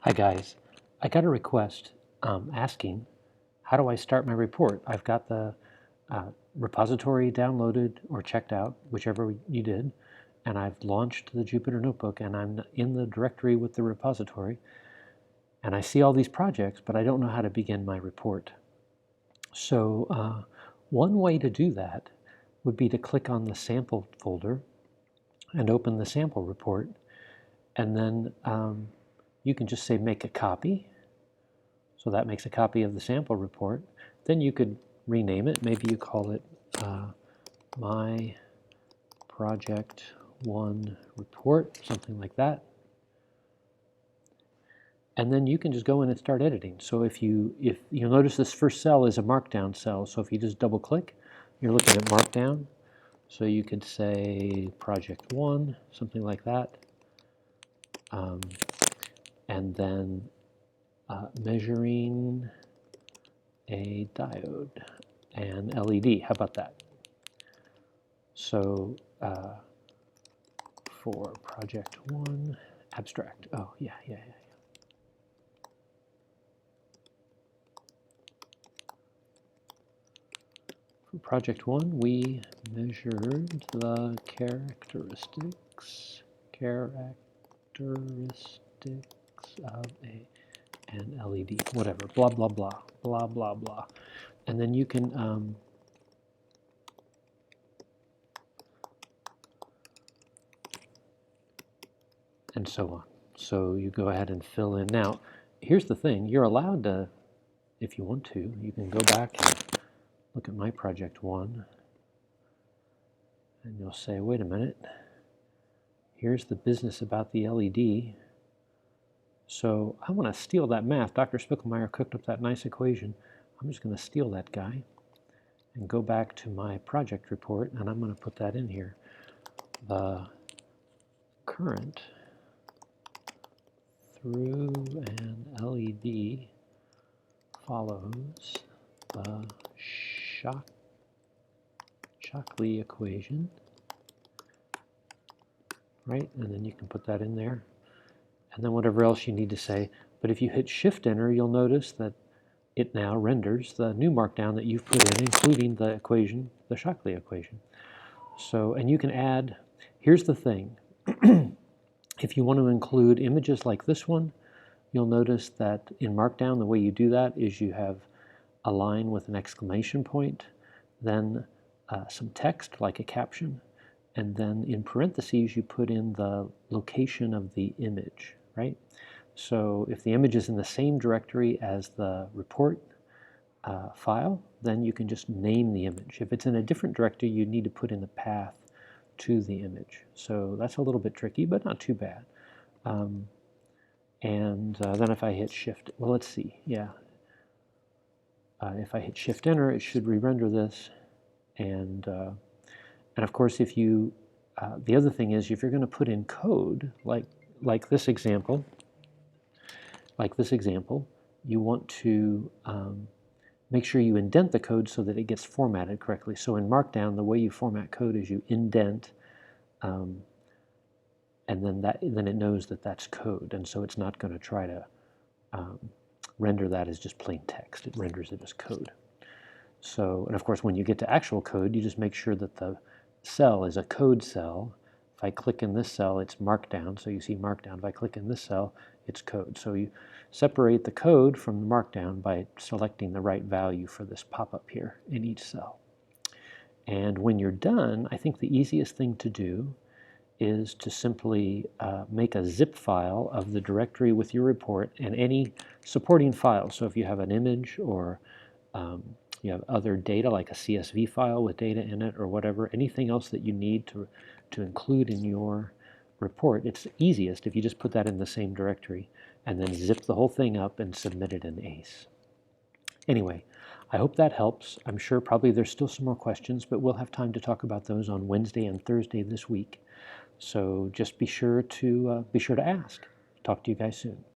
Hi guys, I got a request asking how do I start my report? I've got the repository downloaded or checked out, whichever you did, and I've launched the Jupyter Notebook and I'm in the directory with the repository and I see all these projects, but I don't know how to begin my report. So one way to do that would be to click on the sample folder and open the sample report, and then you can just say make a copy. So that makes a copy of the sample report. Then you could rename it. Maybe you call it My Project 1 Report, something like that. And then you can just go in and start editing. So if you'll notice this first cell is a markdown cell. So if you just double click, you're looking at markdown. So you could say Project 1, something like that. And then measuring a diode and LED. How about that? So for project 1, abstract. Oh, yeah. For project 1, we measured the characteristics of an LED, whatever, blah, blah, blah, blah, blah, blah. And then you can and so on. So you go ahead and fill in. Now, here's the thing. You're allowed to, if you want to, you can go back and look at my project 1, and you'll say, wait a minute, here's the business about the LED. So I want to steal that math. Dr. Spiegelmeyer cooked up that nice equation. I'm just going to steal that guy and go back to my project report, and I'm going to put that in here. The current through an LED follows the Shockley equation, right? And then you can put that in there, and then whatever else you need to say. But if you hit Shift-Enter, you'll notice that it now renders the new markdown that you've put in, including the equation, the Shockley equation. So, and you can add, here's the thing. If you want to include images like this one, you'll notice that in Markdown, the way you do that is you have a line with an exclamation point, then some text like a caption, and then in parentheses you put in the location of the image, right? So if the image is in the same directory as the report file, then you can just name the image. If it's in a different directory, you need to put in the path to the image. So that's a little bit tricky, but not too bad. And then if I hit Shift, well, let's see, yeah. If I hit Shift-Enter, it should re-render this. And of course, if you, the other thing is, if you're going to put in code, like this example, you want to make sure you indent the code so that it gets formatted correctly. So in Markdown, the way you format code is you indent, and then it knows that that's code, and so it's not going to try to render that as just plain text. It renders it as code. So, and of course, when you get to actual code, you just make sure that the cell is a code cell. If I click in this cell, it's Markdown, so you see Markdown. If I click in this cell, it's code. So you separate the code from the Markdown by selecting the right value for this pop-up here in each cell. And when you're done, I think the easiest thing to do is to simply make a zip file of the directory with your report and any supporting files. So if you have an image or you have other data like a CSV file with data in it or whatever, anything else that you need to include in your report, it's easiest if you just put that in the same directory and then zip the whole thing up and submit it in ACE. Anyway, I hope that helps. I'm sure probably there's still some more questions, but we'll have time to talk about those on Wednesday and Thursday this week. So just be sure to ask. Talk to you guys soon.